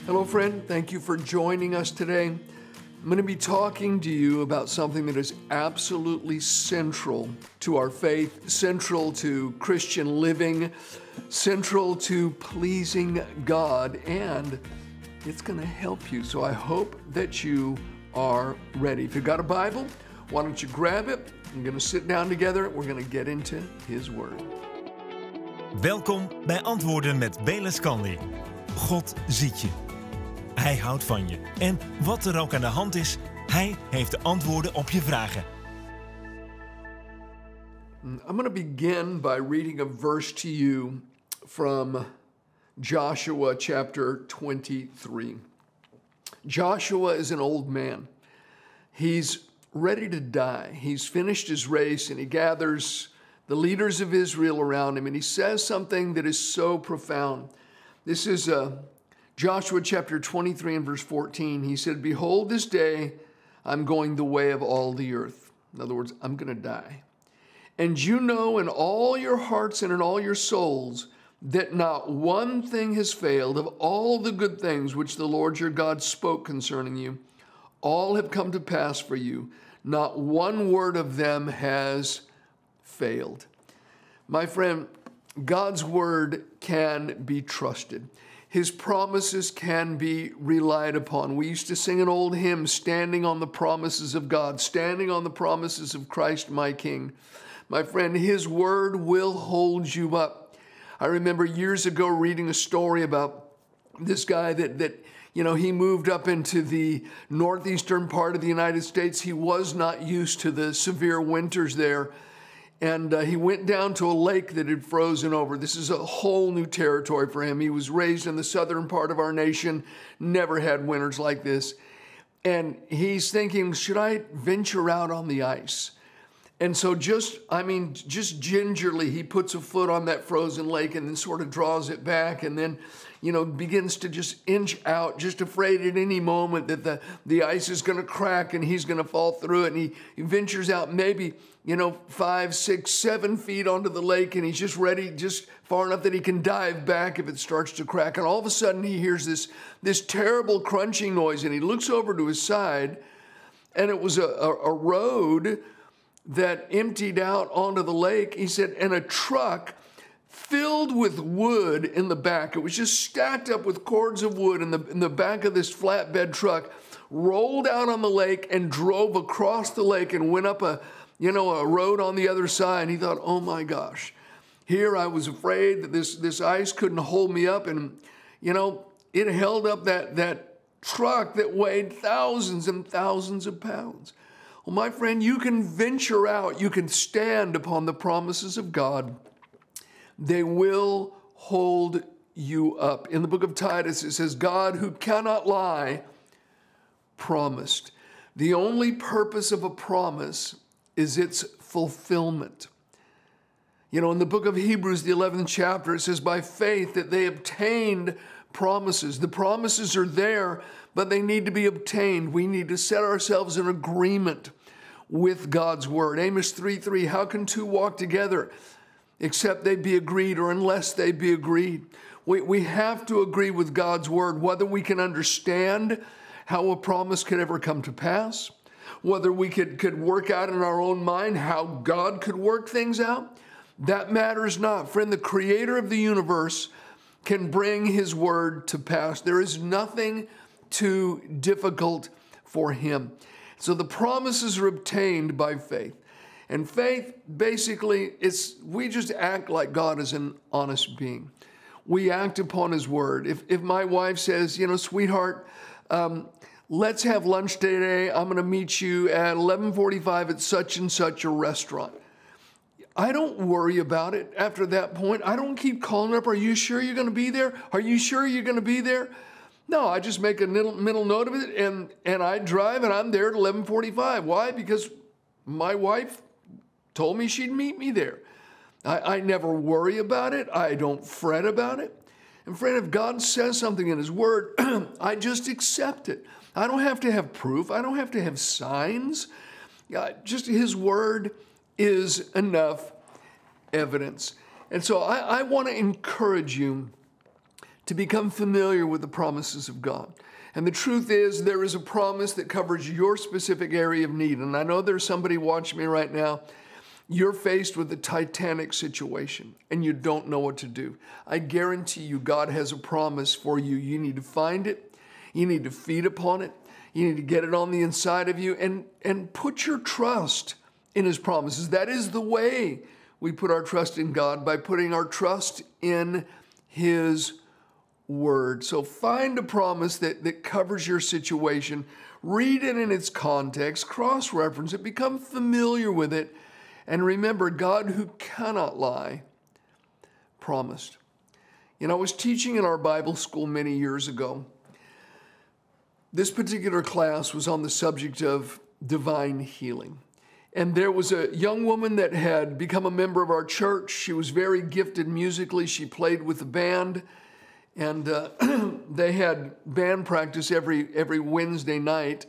Hello, friend. Thank you for joining us today. I'm going to be talking to you about something that is absolutely central to our faith, central to Christian living, central to pleasing God, and it's going to help you. So I hope that you are ready. If you've got a Bible, why don't you grab it? We're going to sit down together. We're going to get into His Word. Welkom bij Antwoorden met Bayless Conley. God ziet je. Hij houdt van je. En wat er ook aan de hand is, Hij heeft de antwoorden op je vragen. I'm going to begin by reading a verse to you from Joshua chapter 23. Joshua is an old man. He's ready to die. He's finished his race and he gathers the leaders of Israel around him and he says something that is so profound. This is Joshua chapter 23 and verse 14. He said, "Behold, this day I'm going the way of all the earth." In other words, I'm going to die. "And you know in all your hearts and in all your souls that not one thing has failed of all the good things which the Lord your God spoke concerning you. All have come to pass for you. Not one word of them has failed." My friend, God's word can be trusted. His promises can be relied upon. We used to sing an old hymn, standing on the promises of God, standing on the promises of Christ my King. My friend, His word will hold you up. I remember years ago reading a story about this guy that he moved up into the northeastern part of the United States. He was not used to the severe winters there. And he went down to a lake that had frozen over. This is a whole new territory for him. He was raised in the southern part of our nation, never had winters like this. And he's thinking, should I venture out on the ice? And so just gingerly, he puts a foot on that frozen lake and then sort of draws it back and then, begins to just inch out, just afraid at any moment that the ice is going to crack and he's going to fall through it. And he ventures out maybe, 5, 6, 7 feet onto the lake and he's just ready, just far enough that he can dive back if it starts to crack. And all of a sudden he hears this terrible crunching noise and he looks over to his side and it was a road that emptied out onto the lake. He said, and a truck filled with wood in the back. It was just stacked up with cords of wood in the back of this flatbed truck, rolled out on the lake and drove across the lake and went up a road on the other side. And he thought, oh my gosh, here I was afraid that this ice couldn't hold me up. And, it held up that truck that weighed thousands and thousands of pounds. Well, my friend, you can venture out. You can stand upon the promises of God. They will hold you up. In the book of Titus, it says, God, who cannot lie, promised. The only purpose of a promise is its fulfillment. In the book of Hebrews, the 11th chapter, it says, by faith that they obtained promises. The promises are there, but they need to be obtained. We need to set ourselves in agreement with God's word. Amos 3:3, how can two walk together except they be agreed or unless they be agreed? We have to agree with God's word, whether we can understand how a promise could ever come to pass, whether we could work out in our own mind how God could work things out. That matters not. Friend, the creator of the universe can bring his word to pass. There is nothing too difficult for him. So the promises are obtained by faith. And faith, basically, we just act like God is an honest being. We act upon his word. If my wife says, sweetheart, let's have lunch today. I'm going to meet you at 11:45 at such and such a restaurant. I don't worry about it after that point. I don't keep calling her up. Are you sure you're going to be there? Are you sure you're going to be there? No, I just make a mental note of it, and I drive, and I'm there at 11:45. Why? Because my wife told me she'd meet me there. I never worry about it. I don't fret about it. And friend, if God says something in his word, I just accept it. I don't have to have proof. I don't have to have signs. Just his word is enough evidence. And so I want to encourage you to become familiar with the promises of God. And the truth is, there is a promise that covers your specific area of need. And I know there's somebody watching me right now. You're faced with a titanic situation and you don't know what to do. I guarantee you God has a promise for you. You need to find it. You need to feed upon it. You need to get it on the inside of you and put your trust in his promises. That is the way we put our trust in God, by putting our trust in his word. So find a promise that covers your situation. Read it in its context. Cross-reference it. Become familiar with it. And remember, God, who cannot lie, promised. You know, I was teaching in our Bible school many years ago. This particular class was on the subject of divine healing. And there was a young woman that had become a member of our church. She was very gifted musically. She played with the band. And they had band practice every Wednesday night.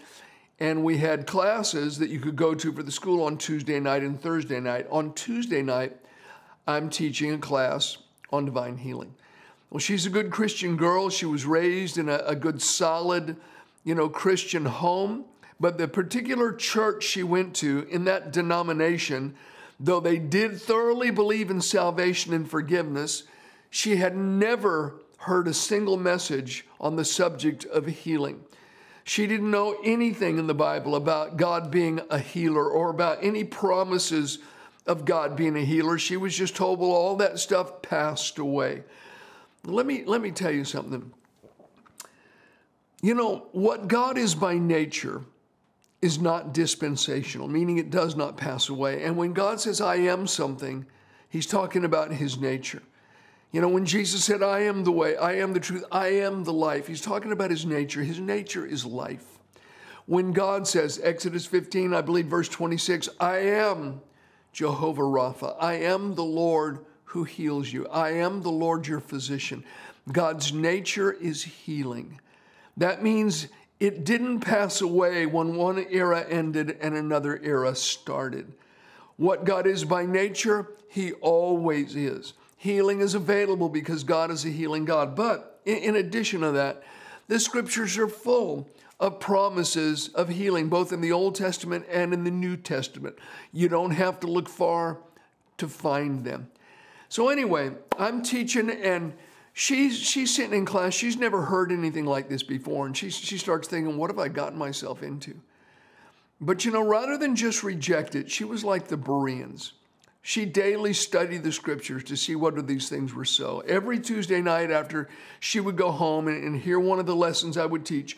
And we had classes that you could go to for the school on Tuesday night and Thursday night. On Tuesday night, I'm teaching a class on divine healing. Well, she's a good Christian girl. She was raised in a good, solid, Christian home. But the particular church she went to in that denomination, though they did thoroughly believe in salvation and forgiveness, she had never heard a single message on the subject of healing. She didn't know anything in the Bible about God being a healer or about any promises of God being a healer. She was just told, well, all that stuff passed away. Let me tell you something. What God is by nature is not dispensational, meaning it does not pass away. And when God says, I am something, he's talking about his nature. When Jesus said, I am the way, I am the truth, I am the life, he's talking about his nature. His nature is life. When God says, Exodus 15, I believe verse 26, I am Jehovah Rapha. I am the Lord who heals you. I am the Lord your physician. God's nature is healing. That means it didn't pass away when one era ended and another era started. What God is by nature, he always is. Healing is available because God is a healing God. But in addition to that, the scriptures are full of promises of healing, both in the Old Testament and in the New Testament. You don't have to look far to find them. So anyway, I'm teaching and she's sitting in class. She's never heard anything like this before. And she starts thinking, what have I gotten myself into? But rather than just reject it, she was like the Bereans. She daily studied the scriptures to see whether these things were so. Every Tuesday night after she would go home and hear one of the lessons I would teach,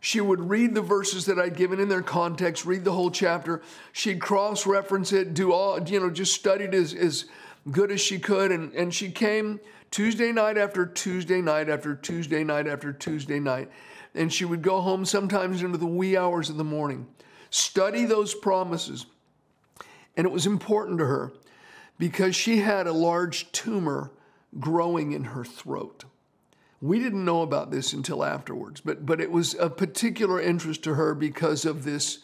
she would read the verses that I'd given in their context, read the whole chapter. She'd cross-reference it, just studied as good as she could. And she came Tuesday night after Tuesday night after Tuesday night after Tuesday night. And she would go home sometimes into the wee hours of the morning, study those promises. And it was important to her because she had a large tumor growing in her throat. We didn't know about this until afterwards, but it was of particular interest to her because of this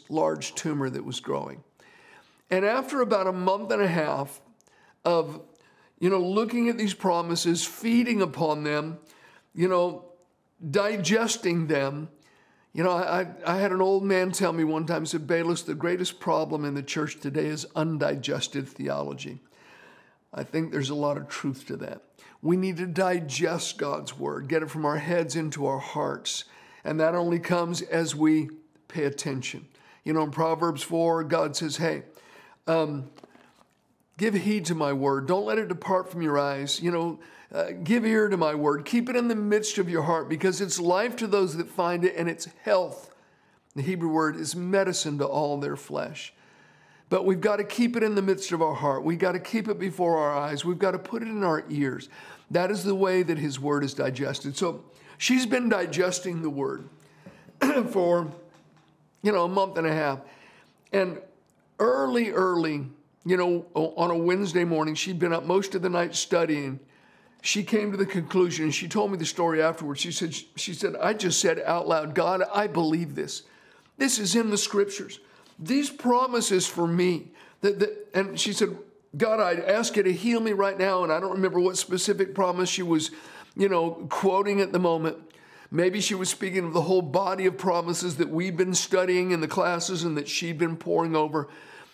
large tumor that was growing. And after about a month and a half of, looking at these promises, feeding upon them, digesting them, I had an old man tell me one time, he said, Bayless, the greatest problem in the church today is undigested theology. I think there's a lot of truth to that. We need to digest God's word, get it from our heads into our hearts. And that only comes as we pay attention. In Proverbs 4, God says, hey, give heed to my word. Don't let it depart from your eyes. Give ear to my word. Keep it in the midst of your heart because it's life to those that find it and it's health. The Hebrew word is medicine to all their flesh. But we've got to keep it in the midst of our heart. We've got to keep it before our eyes. We've got to put it in our ears. That is the way that his word is digested. So she's been digesting the word for, a month and a half. And early, on a Wednesday morning, she'd been up most of the night studying. She came to the conclusion, and she told me the story afterwards. She said, I just said out loud, God, I believe this. This is in the scriptures. These promises for me. And she said, God, I'd ask you to heal me right now. And I don't remember what specific promise she was quoting at the moment. Maybe she was speaking of the whole body of promises that we've been studying in the classes and that she'd been poring over.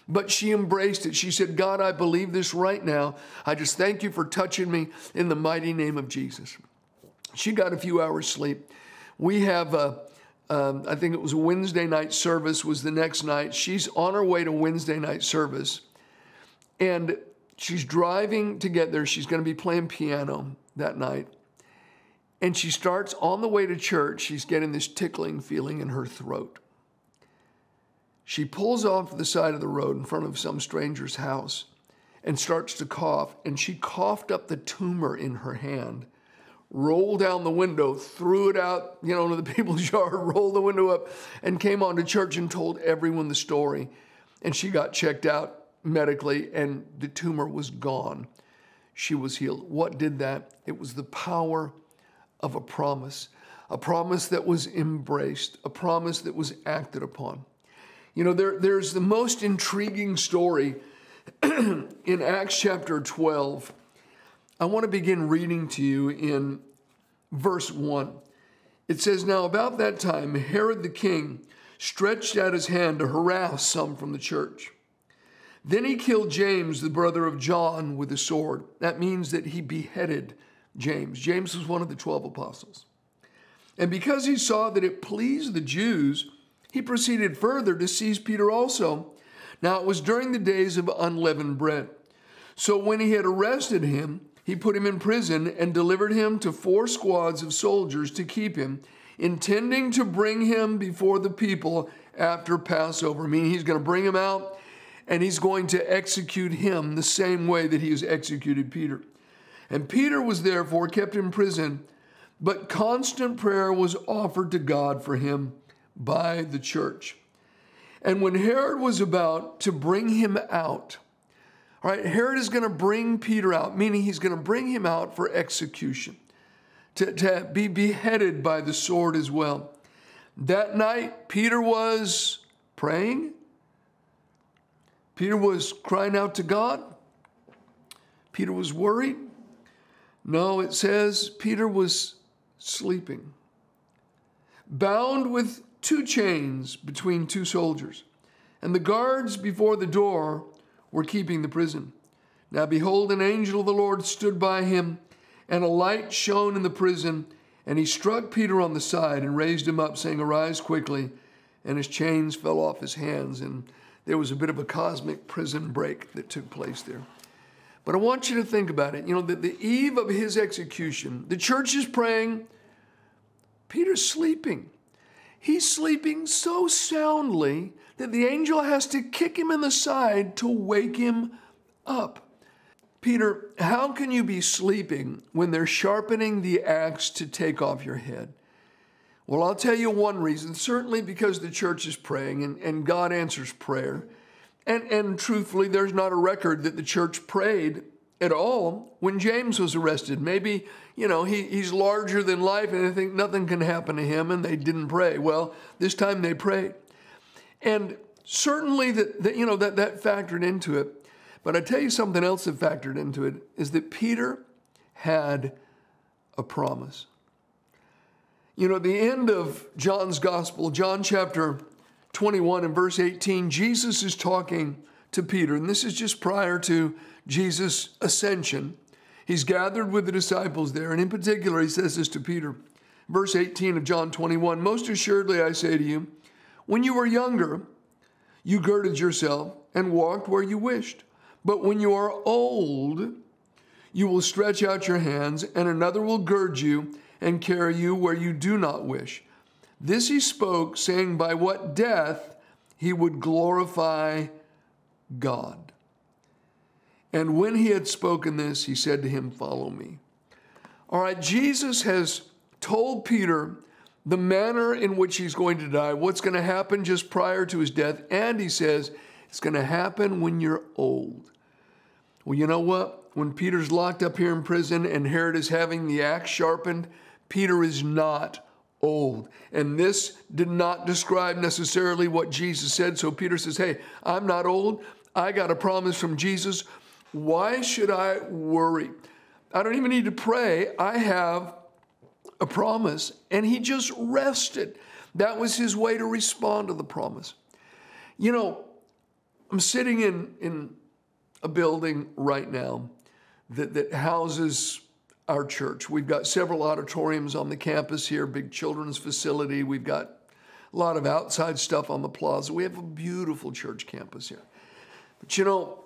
But she embraced it. She said, God, I believe this right now. I just thank you for touching me in the mighty name of Jesus. She got a few hours sleep. We have, I think it was a Wednesday night service was the next night. She's on her way to Wednesday night service. And she's driving to get there. She's going to be playing piano that night. And she starts on the way to church. She's getting this tickling feeling in her throat. She pulls off to the side of the road in front of some stranger's house and starts to cough. And she coughed up the tumor in her hand, rolled down the window, threw it out, into the people's yard, rolled the window up, and came on to church and told everyone the story. And she got checked out medically, and the tumor was gone. She was healed. What did that? It was the power of a promise that was embraced, a promise that was acted upon. There's the most intriguing story in Acts chapter 12. I want to begin reading to you in verse 1. It says, Now about that time, Herod the king stretched out his hand to harass some from the church. Then he killed James, the brother of John, with a sword. That means that he beheaded James. James was one of the 12 apostles. And because he saw that it pleased the Jews, he proceeded further to seize Peter also. Now it was during the days of unleavened bread. So when he had arrested him, he put him in prison and delivered him to 4 squads of soldiers to keep him, intending to bring him before the people after Passover. Meaning he's going to bring him out and he's going to execute him the same way that he has executed Peter. And Peter was therefore kept in prison, but constant prayer was offered to God for him by the church. And when Herod was about to bring him out, all right, Herod is going to bring Peter out, meaning he's going to bring him out for execution, to be beheaded by the sword as well. That night, Peter was praying. Peter was crying out to God. Peter was worried. No, it says Peter was sleeping, bound with 2 chains between 2 soldiers, and the guards before the door were keeping the prison. Now behold, an angel of the Lord stood by him, and a light shone in the prison, and he struck Peter on the side and raised him up, saying, Arise quickly. And his chains fell off his hands, and there was a bit of a cosmic prison break that took place there. But I want you to think about it. The eve of his execution, the church is praying. Peter's sleeping. He's sleeping so soundly that the angel has to kick him in the side to wake him up. Peter, how can you be sleeping when they're sharpening the axe to take off your head? Well, I'll tell you one reason. Certainly because the church is praying and God answers prayer. And truthfully, there's not a record that the church prayed at all when James was arrested. Maybe, he's larger than life and they think nothing can happen to him and they didn't pray. Well, this time they prayed. And certainly that factored into it. But I tell you something else that factored into it is that Peter had a promise. At the end of John's gospel, John chapter 21 and verse 18, Jesus is talking to Peter, and this is just prior to Jesus' ascension. He's gathered with the disciples there, and in particular, he says this to Peter. Verse 18 of John 21, Most assuredly I say to you, when you were younger, you girded yourself and walked where you wished. But when you are old, you will stretch out your hands, and another will gird you and carry you where you do not wish. This he spoke, saying by what death he would glorify God. And when he had spoken this, he said to him, Follow me. All right, Jesus has told Peter the manner in which he's going to die, what's going to happen just prior to his death, and he says it's going to happen when you're old. Well, you know what? When Peter's locked up here in prison and Herod is having the axe sharpened, Peter is not old. And this did not describe necessarily what Jesus said. So Peter says, hey, I'm not old. I got a promise from Jesus. Why should I worry? I don't even need to pray. I have a promise. And he just rested. That was his way to respond to the promise. You know, I'm sitting in a building right now that houses our church. We've got several auditoriums on the campus here, big children's facility. We've got a lot of outside stuff on the plaza. We have a beautiful church campus here. But you know,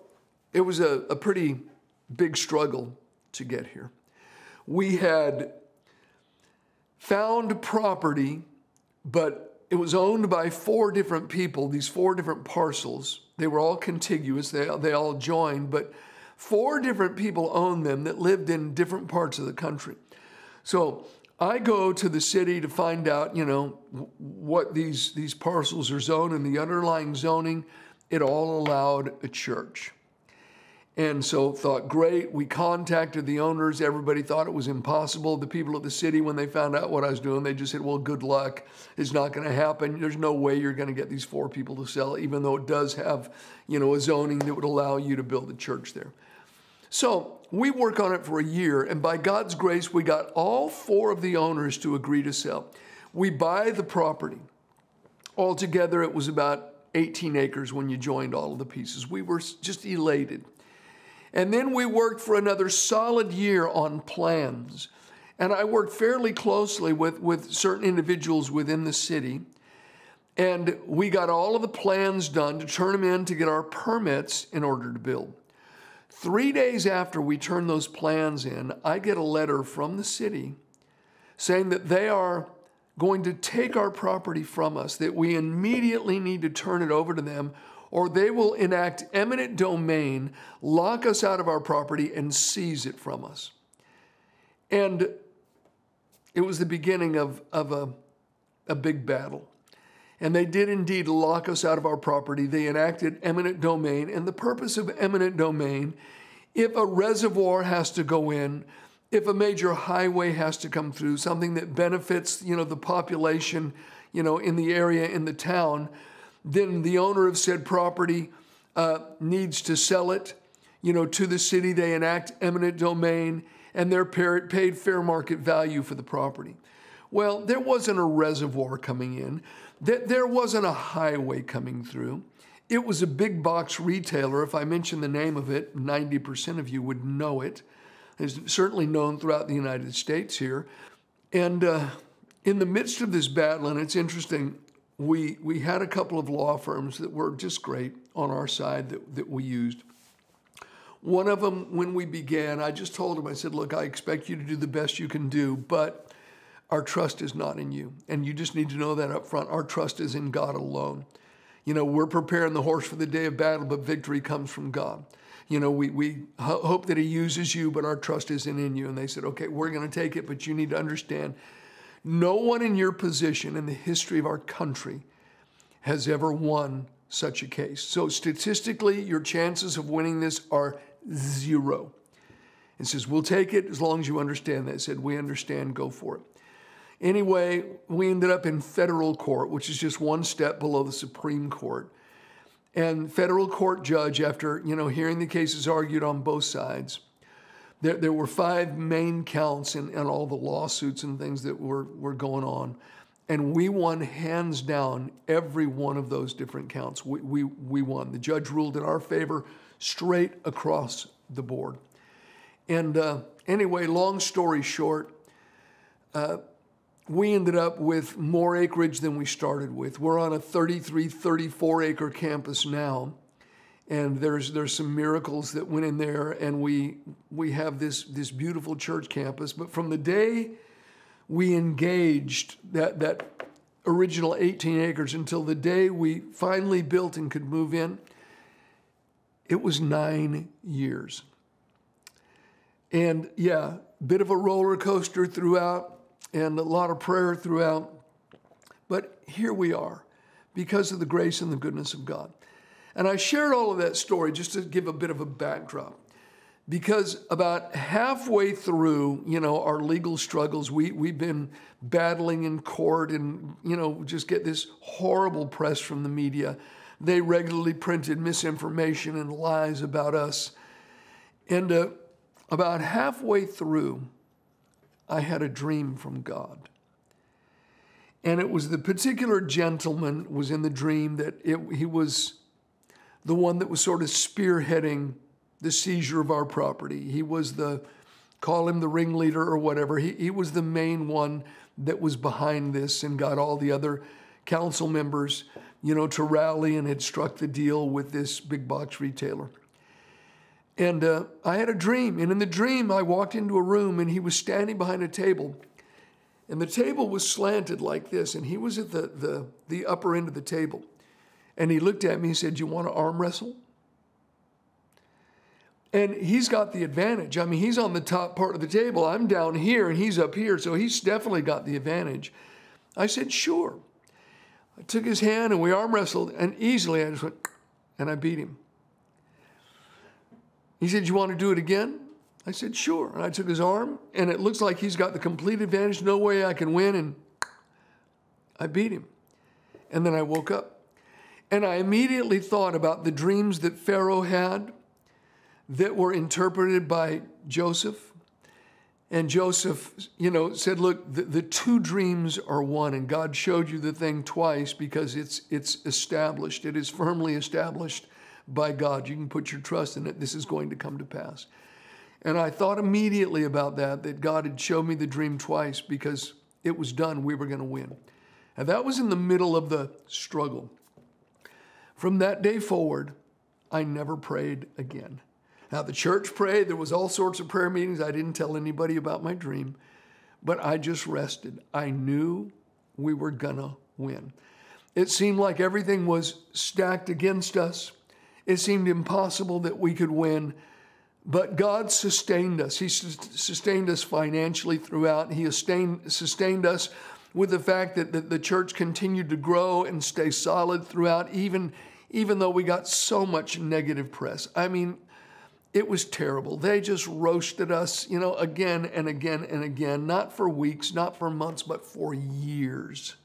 it was a pretty big struggle to get here. We had found property, but it was owned by 4 different people, these 4 different parcels. They were all contiguous, they all joined, but 4 different people owned them that lived in different parts of the country. So I go to the city to find out, you know, what these parcels are zoned, and the underlying zoning, it all allowed a church. And so thought, great, we contacted the owners. Everybody thought it was impossible. The people of the city, when they found out what I was doing, they just said, well, good luck. It's not going to happen. There's no way you're going to get these 4 people to sell, even though it does have, you know, a zoning that would allow you to build a church there. So we work on it for a year, and by God's grace, we got all 4 of the owners to agree to sell. We buy the property. Altogether, it was about 18 acres when you joined all of the pieces. We were just elated. And then we worked for another solid year on plans. And I worked fairly closely with certain individuals within the city. And we got all of the plans done to turn them in to get our permits in order to build. 3 days after we turned those plans in, I get a letter from the city saying that they are going to take our property from us, that we immediately need to turn it over to them, or they will enact eminent domain, lock us out of our property, and seize it from us. And it was the beginning of a big battle. And they did indeed lock us out of our property. They enacted eminent domain. And the purpose of eminent domain, if a reservoir has to go in, if a major highway has to come through, something that benefits, you know, the population, you know, in the area, in the town, then the owner of said property needs to sell it, you know, to the city. They enact eminent domain, and they're paid fair market value for the property. Well, there wasn't a reservoir coming in. There wasn't a highway coming through. It was a big box retailer. If I mention the name of it, 90% of you would know it. It's certainly known throughout the United States here. And in the midst of this battle, and it's interesting, we had a couple of law firms that were just great on our side that we used. One of them, when we began, I just told him, I said, look, I expect you to do the best you can do, but our trust is not in you. And you just need to know that up front. Our trust is in God alone. You know, we're preparing the horse for the day of battle, but victory comes from God. You know, we hope that he uses you, but our trust isn't in you. And they said, okay, we're going to take it, but you need to understand, no one in your position in the history of our country has ever won such a case. So statistically, your chances of winning this are 0. It says, we'll take it as long as you understand that. I said, we understand, go for it. Anyway, we ended up in federal court, which is just one step below the Supreme Court. And federal court judge, after, you know, hearing the cases argued on both sides, there were 5 main counts in all the lawsuits and things that were going on. And we won hands down every one of those different counts. We won. The judge ruled in our favor straight across the board. And anyway, long story short, we ended up with more acreage than we started with. We're on a 33, 34 acre campus now. And there's some miracles that went in there, and we have this beautiful church campus. But from the day we engaged that original 18 acres until the day we finally built and could move in, it was 9 years. And yeah, bit of a roller coaster throughout and a lot of prayer throughout. But here we are because of the grace and the goodness of God. And I shared all of that story just to give a bit of a backdrop, because about halfway through, you know, our legal struggles, we've been battling in court and, you know, just get this horrible press from the media. They regularly printed misinformation and lies about us. And about halfway through, I had a dream from God. And it was the particular gentleman was in the dream that he was the one that was sort of spearheading the seizure of our property. He was call him the ringleader or whatever. He was the main one that was behind this and got all the other council members, to rally and had struck the deal with this big box retailer. And I had a dream. And in the dream, I walked into a room and he was standing behind a table. And the table was slanted like this. And he was at the upper end of the table. And he looked at me and said, "You want to arm wrestle?" And he's got the advantage. I mean, he's on the top part of the table. I'm down here and he's up here. So he's definitely got the advantage. I said, "Sure." I took his hand and we arm wrestled. And easily I just went, and I beat him. He said, "You want to do it again?" I said, "Sure." And I took his arm, and it looks like he's got the complete advantage. No way I can win. And I beat him. And then I woke up. And I immediately thought about the dreams that Pharaoh had that were interpreted by Joseph. And Joseph, said, "Look, the two dreams are one, and God showed you the thing twice because it's established. It is firmly established by God. You can put your trust in it. This is going to come to pass." And I thought immediately about that God had showed me the dream twice because it was done. We were going to win. And that was in the middle of the struggle. From that day forward, I never prayed again. Now, the church prayed. There was all sorts of prayer meetings. I didn't tell anybody about my dream, but I just rested. I knew we were going to win. It seemed like everything was stacked against us. It seemed impossible that we could win, but God sustained us. He sustained us financially throughout. He sustained us with the fact that the church continued to grow and stay solid throughout, even though we got so much negative press. I mean, it was terrible. They just roasted us, again and again and again, not for weeks, not for months, but for years.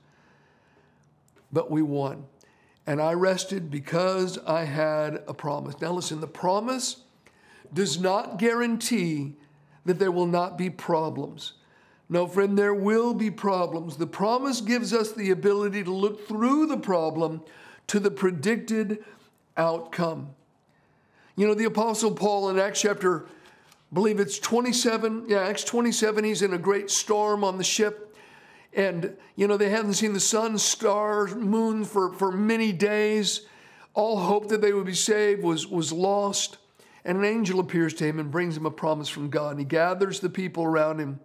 But we won. And I rested because I had a promise. Now listen, the promise does not guarantee that there will not be problems. No, friend, there will be problems. The promise gives us the ability to look through the problem to the predicted outcome. The Apostle Paul in Acts chapter, I believe it's 27. Yeah, Acts 27, he's in a great storm on the ship. And, they hadn't seen the sun, stars, moon for many days. All hope that they would be saved was lost. And an angel appears to him and brings him a promise from God. And he gathers the people around him.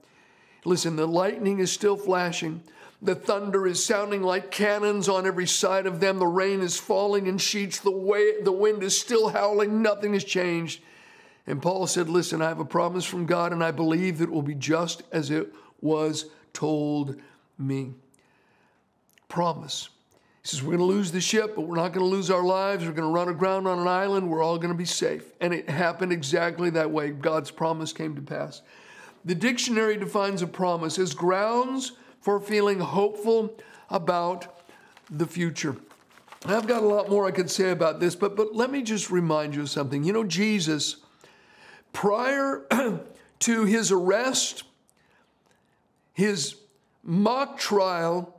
Listen, the lightning is still flashing. The thunder is sounding like cannons on every side of them. The rain is falling in sheets. The wind is still howling. Nothing has changed. And Paul said, "Listen, I have a promise from God, and I believe that it will be just as it was told me." Promise. He says, "We're going to lose the ship, but we're not going to lose our lives. We're going to run aground on an island. We're all going to be safe." And it happened exactly that way. God's promise came to pass. The dictionary defines a promise as grounds for feeling hopeful about the future. I've got a lot more I could say about this, but let me just remind you of something. Jesus, prior to his arrest, his mock trial,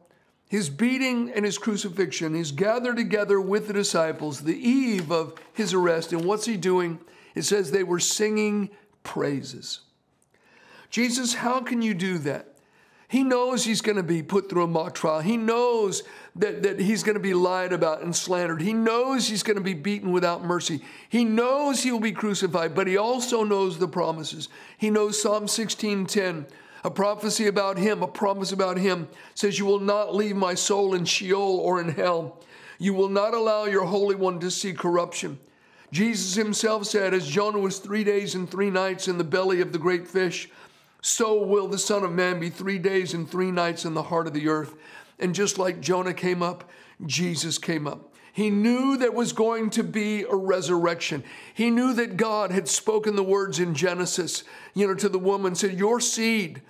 his beating, and his crucifixion, he's gathered together with the disciples the eve of his arrest. And what's he doing? It says they were singing praises. Jesus, how can you do that? He knows he's going to be put through a mock trial. He knows that he's going to be lied about and slandered. He knows he's going to be beaten without mercy. He knows he will be crucified, but he also knows the promises. He knows Psalm 16:10, a prophecy about him, a promise about him, says, "You will not leave my soul in Sheol or in hell. You will not allow your Holy One to see corruption." Jesus himself said, as Jonah was 3 days and 3 nights in the belly of the great fish, so will the Son of Man be 3 days and 3 nights in the heart of the earth. And just like Jonah came up, Jesus came up. He knew there was going to be a resurrection. He knew that God had spoken the words in Genesis, to the woman, said, your seed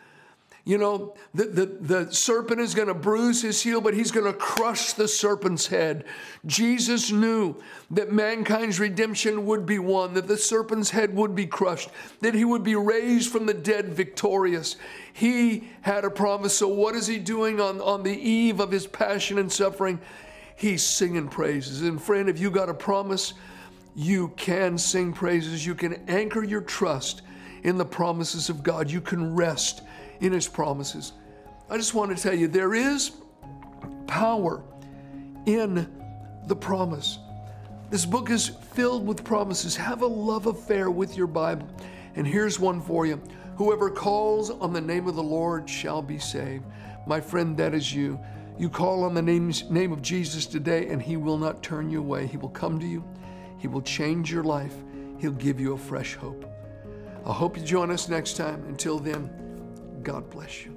You know, the serpent is going to bruise his heel, but he's going to crush the serpent's head. Jesus knew that mankind's redemption would be won, that the serpent's head would be crushed, that he would be raised from the dead victorious. He had a promise. So what is he doing on the eve of his passion and suffering? He's singing praises. And friend, if you got a promise, you can sing praises. You can anchor your trust in the promises of God. You can rest in his promises. I just want to tell you, there is power in the promise. This book is filled with promises. Have a love affair with your Bible. And here's one for you. Whoever calls on the name of the Lord shall be saved. My friend, that is you. You call on the name of Jesus today, and he will not turn you away. He will come to you. He will change your life. He'll give you a fresh hope. I hope you join us next time. Until then, God bless you.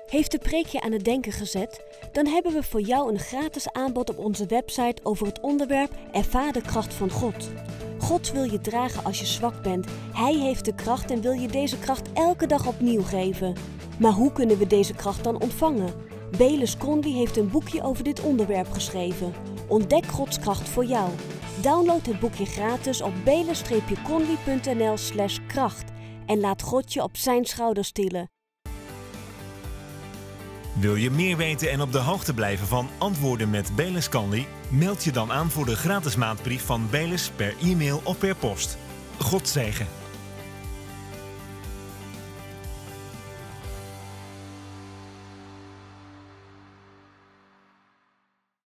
Heeft de preek je aan het denken gezet? Dan hebben we voor jou een gratis aanbod op onze website over het onderwerp Ervaar de kracht van God. God wil je dragen als je zwak bent. Hij heeft de kracht en wil je deze kracht elke dag opnieuw geven. Maar hoe kunnen we deze kracht dan ontvangen? Bayless Conley heeft een boekje over dit onderwerp geschreven. Ontdek Gods kracht voor jou. Download het boekje gratis op bayless-conley.nl/kracht en laat God je op zijn schouders tillen. Wil je meer weten en op de hoogte blijven van Antwoorden met Bayless Conley? Meld je dan aan voor de gratis maandbrief van Bayless per e-mail of per post. God zegen.